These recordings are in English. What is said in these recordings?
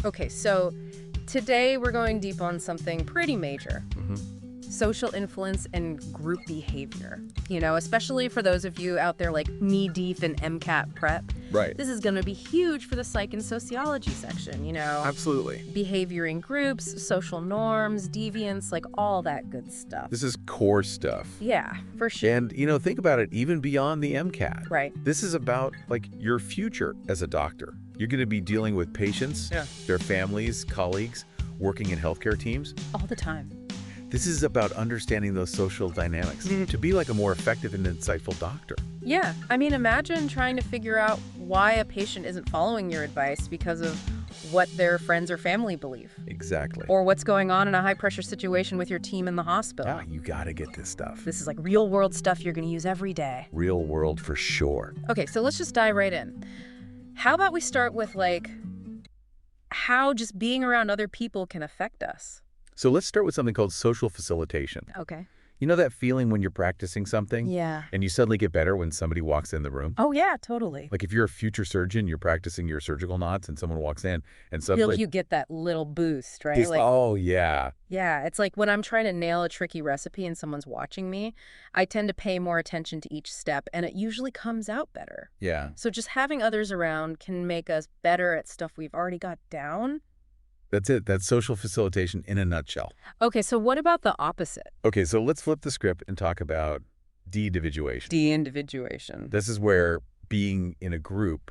Okay, so today we're going deep on something pretty major. Social influence and group behavior. Especially for those of you out there like knee-deep in MCAT prep. Right. This is going to be huge for the Psych and Sociology section, Absolutely. Behavior in groups, social norms, deviance, like all that good stuff. This is core stuff. Yeah, for sure. And, think about it, even beyond the MCAT. Right. This is about, your future as a doctor. You're going to be dealing with patients, their families, colleagues, working in healthcare teams. All the time. This is about understanding those social dynamics to be like a more effective and insightful doctor. Yeah. Imagine trying to figure out why a patient isn't following your advice because of what their friends or family believe. Exactly. Or what's going on in a high-pressure situation with your team in the hospital. Yeah, you got to get this stuff. This is like real-world stuff you're going to use every day. Real world for sure. Okay, so let's just dive right in. How about we start with, how just being around other people can affect us? So let's start with something called social facilitation. Okay. You know that feeling when you're practicing something? Yeah. And you suddenly get better when somebody walks in the room? Oh, yeah, totally. Like if you're a future surgeon, you're practicing your surgical knots and someone walks in and suddenly... You get that little boost, right? Oh, yeah. Yeah, it's like when I'm trying to nail a tricky recipe and someone's watching me, I tend to pay more attention to each step and it usually comes out better. Yeah. So just having others around can make us better at stuff we've already got down. That's it. That's social facilitation in a nutshell. Okay, so what about the opposite? Okay, so let's flip the script and talk about de-individuation. De-individuation. This is where being in a group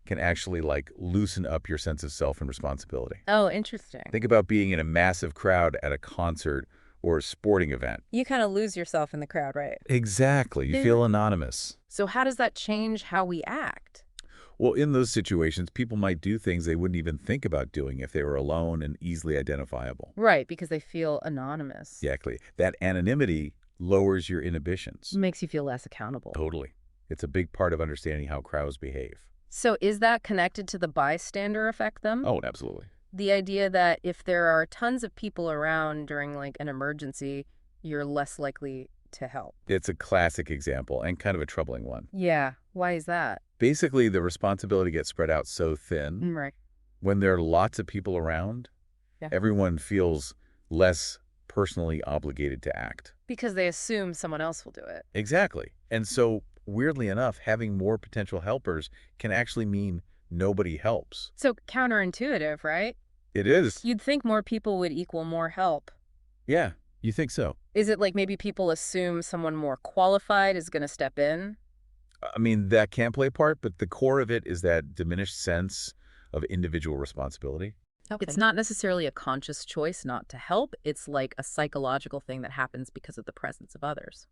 can actually loosen up your sense of self and responsibility. Oh, interesting. Think about being in a massive crowd at a concert or a sporting event. You kind of lose yourself in the crowd, right? Exactly. You feel anonymous. So how does that change how we act? Well, in those situations, people might do things they wouldn't even think about doing if they were alone and easily identifiable. Right, because they feel anonymous. Exactly. That anonymity lowers your inhibitions. Makes you feel less accountable. Totally. It's a big part of understanding how crowds behave. So is that connected to the bystander effect, then? Oh, absolutely. The idea that if there are tons of people around during, an emergency, you're less likely to help. It's a classic example and kind of a troubling one. Yeah. Why is that? Basically, the responsibility gets spread out so thin. Right. When there are lots of people around, everyone feels less personally obligated to act. Because they assume someone else will do it. Exactly. And so, weirdly enough, having more potential helpers can actually mean nobody helps. So counterintuitive, right? It is. You'd think more people would equal more help. Yeah, you think so. Is it like maybe people assume someone more qualified is going to step in? That can play a part, but the core of it is that diminished sense of individual responsibility. Okay. It's not necessarily a conscious choice not to help. It's like a psychological thing that happens because of the presence of others.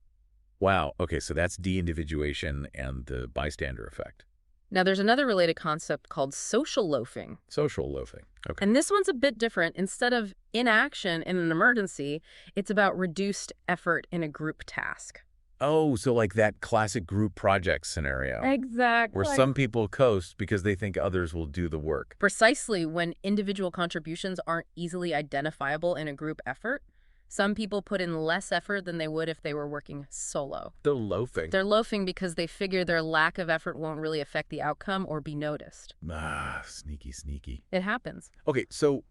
Wow. Okay, so that's de-individuation and the bystander effect. Now, there's another related concept called social loafing. Social loafing. Okay. And this one's a bit different. Instead of inaction in an emergency, it's about reduced effort in a group task. Oh, so like that classic group project scenario. Exactly. Where some people coast because they think others will do the work. Precisely. When individual contributions aren't easily identifiable in a group effort, some people put in less effort than they would if they were working solo. They're loafing. They're loafing because they figure their lack of effort won't really affect the outcome or be noticed. Sneaky, sneaky. It happens. Okay, so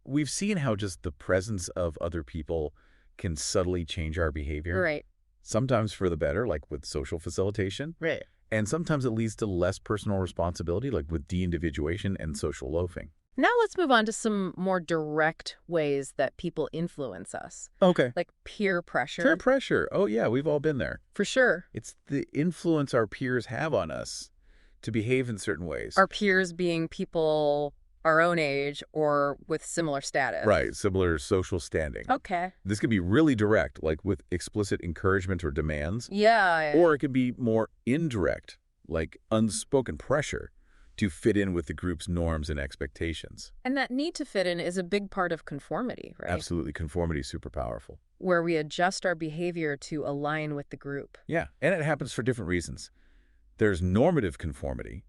we've seen how just the presence of other people can subtly change our behavior. Right. Sometimes for the better, like with social facilitation. Right. And sometimes it leads to less personal responsibility, like with de-individuation and social loafing. Now let's move on to some more direct ways that people influence us. Okay. Like peer pressure. Peer pressure. Oh, yeah, we've all been there. For sure. It's the influence our peers have on us to behave in certain ways. Our peers being people our own age or with similar status. Right, similar social standing. Okay. This could be really direct, like with explicit encouragement or demands. Yeah. Or it could be more indirect, like unspoken pressure to fit in with the group's norms and expectations. And that need to fit in is a big part of conformity, right? Absolutely. Conformity is super powerful. Where we adjust our behavior to align with the group. Yeah, and it happens for different reasons. There's normative conformity,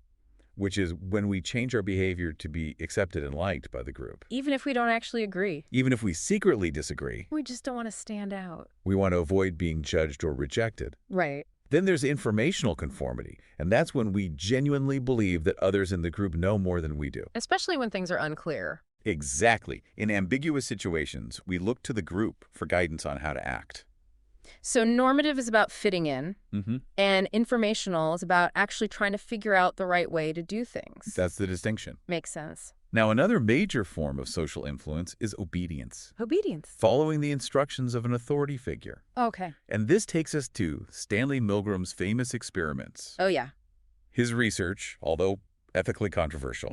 which is when we change our behavior to be accepted and liked by the group. Even if we don't actually agree. Even if we secretly disagree. We just don't want to stand out. We want to avoid being judged or rejected. Right. Then there's informational conformity, and that's when we genuinely believe that others in the group know more than we do. Especially when things are unclear. Exactly. In ambiguous situations, we look to the group for guidance on how to act. So normative is about fitting in, and informational is about actually trying to figure out the right way to do things. That's the distinction. Makes sense. Now, another major form of social influence is obedience. Obedience. Following the instructions of an authority figure. Okay. And this takes us to Stanley Milgram's famous experiments. Oh, yeah. His research, although ethically controversial,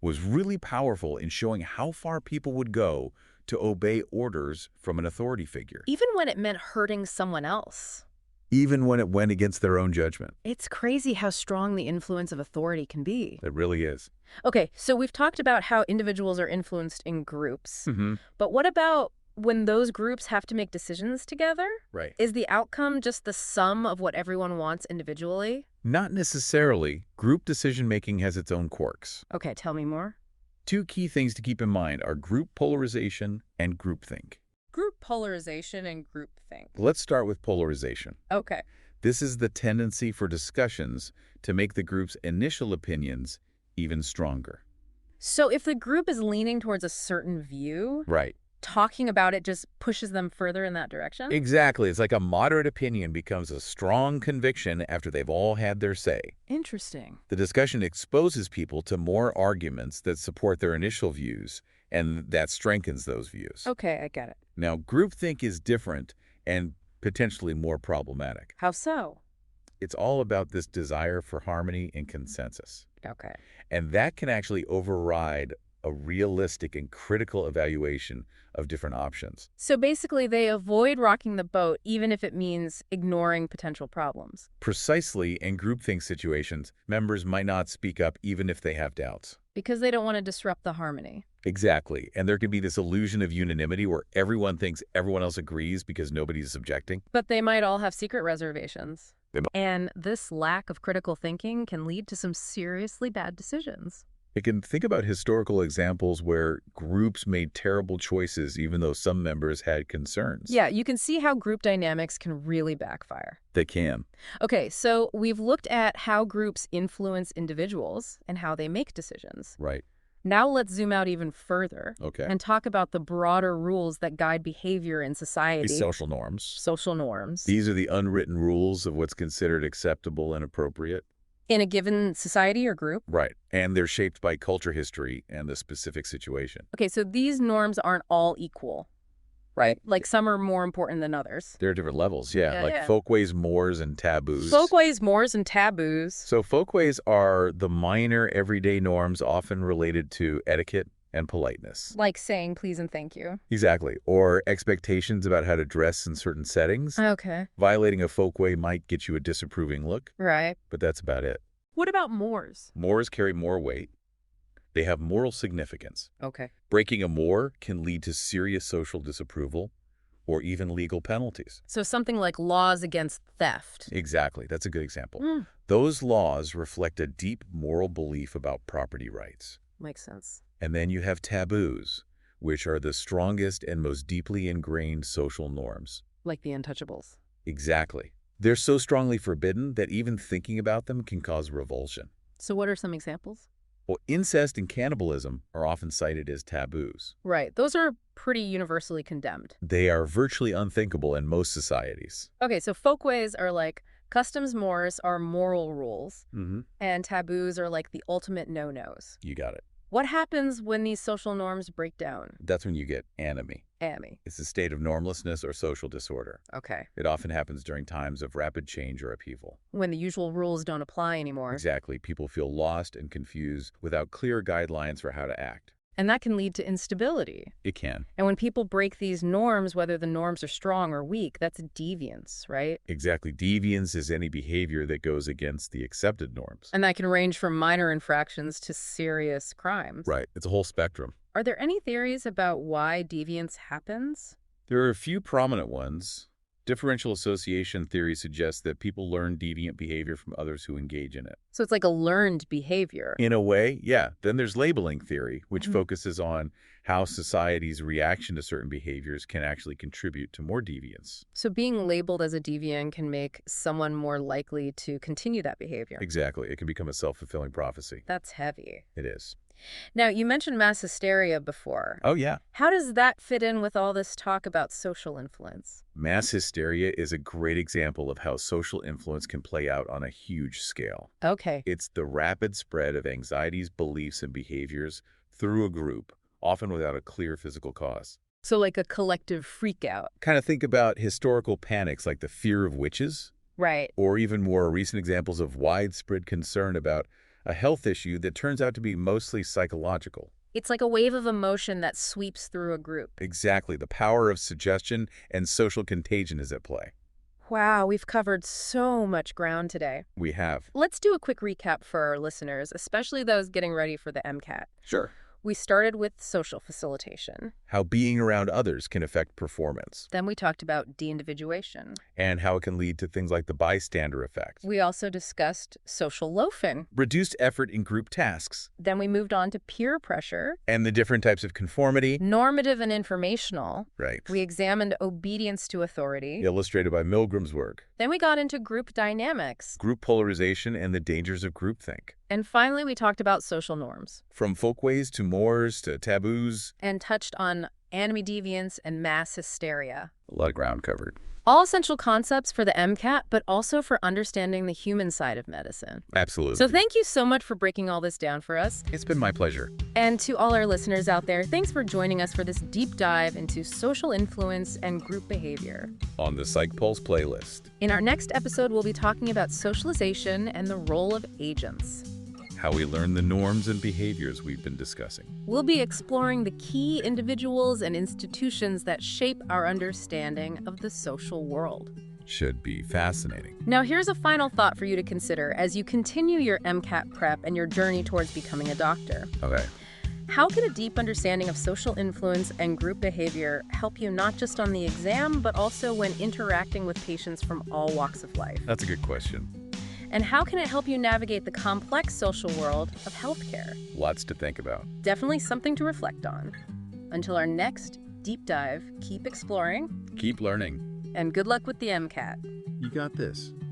was really powerful in showing how far people would go to obey orders from an authority figure. Even when it meant hurting someone else. Even when it went against their own judgment. It's crazy how strong the influence of authority can be. It really is. Okay, so we've talked about how individuals are influenced in groups. But what about when those groups have to make decisions together? Right. Is the outcome just the sum of what everyone wants individually? Not necessarily. Group decision-making has its own quirks. Okay, tell me more. Two key things to keep in mind are group polarization and groupthink. Group polarization and groupthink. Let's start with polarization. Okay. This is the tendency for discussions to make the group's initial opinions even stronger. So if the group is leaning towards a certain view, Right. talking about it just pushes them further in that direction? Exactly. It's like a moderate opinion becomes a strong conviction after they've all had their say. Interesting. The discussion exposes people to more arguments that support their initial views, and that strengthens those views. Okay, I get it. Now, groupthink is different and potentially more problematic. How so? It's all about this desire for harmony and consensus. Okay. And that can actually override a realistic and critical evaluation of different options. So basically, they avoid rocking the boat even if it means ignoring potential problems. Precisely, in groupthink situations, members might not speak up even if they have doubts. Because they don't want to disrupt the harmony. Exactly. And there can be this illusion of unanimity where everyone thinks everyone else agrees because nobody's objecting. But they might all have secret reservations. And this lack of critical thinking can lead to some seriously bad decisions. You can think about historical examples where groups made terrible choices even though some members had concerns. Yeah, you can see how group dynamics can really backfire. They can. Okay, so we've looked at how groups influence individuals and how they make decisions. Right. Now let's zoom out even further and talk about the broader rules that guide behavior in society. These social norms. Social norms. These are the unwritten rules of what's considered acceptable and appropriate. In a given society or group. Right. And they're shaped by culture history and the specific situation. Okay, so these norms aren't all equal, right? Like some are more important than others. There are different levels, like folkways, mores, and taboos. Folkways, mores, and taboos. So folkways are the minor everyday norms often related to etiquette and politeness. Like saying please and thank you. Exactly. Or expectations about how to dress in certain settings. Okay. Violating a folkway might get you a disapproving look. Right. But that's about it. What about mores? Mores carry more weight. They have moral significance. Okay. Breaking a more can lead to serious social disapproval or even legal penalties. So something like laws against theft. Exactly. That's a good example. Those laws reflect a deep moral belief about property rights. Makes sense. And then you have taboos, which are the strongest and most deeply ingrained social norms. Like the untouchables. Exactly. They're so strongly forbidden that even thinking about them can cause revulsion. So what are some examples? Well, incest and cannibalism are often cited as taboos. Right. Those are pretty universally condemned. They are virtually unthinkable in most societies. Okay, so folkways are like customs, mores are moral rules, and taboos are like the ultimate no-nos. You got it. What happens when these social norms break down? That's when you get anomie. Anomie. It's a state of normlessness or social disorder. Okay. It often happens during times of rapid change or upheaval. When the usual rules don't apply anymore. Exactly. People feel lost and confused without clear guidelines for how to act. And that can lead to instability. It can. And when people break these norms, whether the norms are strong or weak, that's deviance, right? Exactly. Deviance is any behavior that goes against the accepted norms. And that can range from minor infractions to serious crimes. Right. It's a whole spectrum. Are there any theories about why deviance happens? There are a few prominent ones. Differential association theory suggests that people learn deviant behavior from others who engage in it. So it's like a learned behavior. In a way, yeah. Then there's labeling theory, which focuses on how society's reaction to certain behaviors can actually contribute to more deviance. So being labeled as a deviant can make someone more likely to continue that behavior. Exactly. It can become a self-fulfilling prophecy. That's heavy. It is. Now, you mentioned mass hysteria before. Oh, yeah. How does that fit in with all this talk about social influence? Mass hysteria is a great example of how social influence can play out on a huge scale. Okay. It's the rapid spread of anxieties, beliefs, and behaviors through a group, often without a clear physical cause. So like a collective freakout. Kind of think about historical panics like the fear of witches. Right. Or even more recent examples of widespread concern about a health issue that turns out to be mostly psychological. It's like a wave of emotion that sweeps through a group. Exactly. The power of suggestion and social contagion is at play. Wow, we've covered so much ground today. We have. Let's do a quick recap for our listeners, especially those getting ready for the MCAT. Sure. We started with social facilitation. How being around others can affect performance. Then we talked about de-individuation. And how it can lead to things like the bystander effect. We also discussed social loafing. Reduced effort in group tasks. Then we moved on to peer pressure. And the different types of conformity. Normative and informational. Right. We examined obedience to authority. Illustrated by Milgram's work. Then we got into group dynamics. Group polarization and the dangers of groupthink. And finally, we talked about social norms. From folkways to mores to taboos. And touched on anime deviance and mass hysteria. A lot of ground covered. All essential concepts for the MCAT, but also for understanding the human side of medicine. Absolutely. So thank you so much for breaking all this down for us. It's been my pleasure. And to all our listeners out there, thanks for joining us for this deep dive into social influence and group behavior. On the Psych Pulse playlist. In our next episode, we'll be talking about socialization and the role of agents. How we learn the norms and behaviors we've been discussing. We'll be exploring the key individuals and institutions that shape our understanding of the social world. Should be fascinating. Now, here's a final thought for you to consider as you continue your MCAT prep and your journey towards becoming a doctor. Okay. How can a deep understanding of social influence and group behavior help you not just on the exam, but also when interacting with patients from all walks of life? That's a good question. And how can it help you navigate the complex social world of healthcare? Lots to think about. Definitely something to reflect on. Until our next deep dive, keep exploring. Keep learning. And good luck with the MCAT. You got this.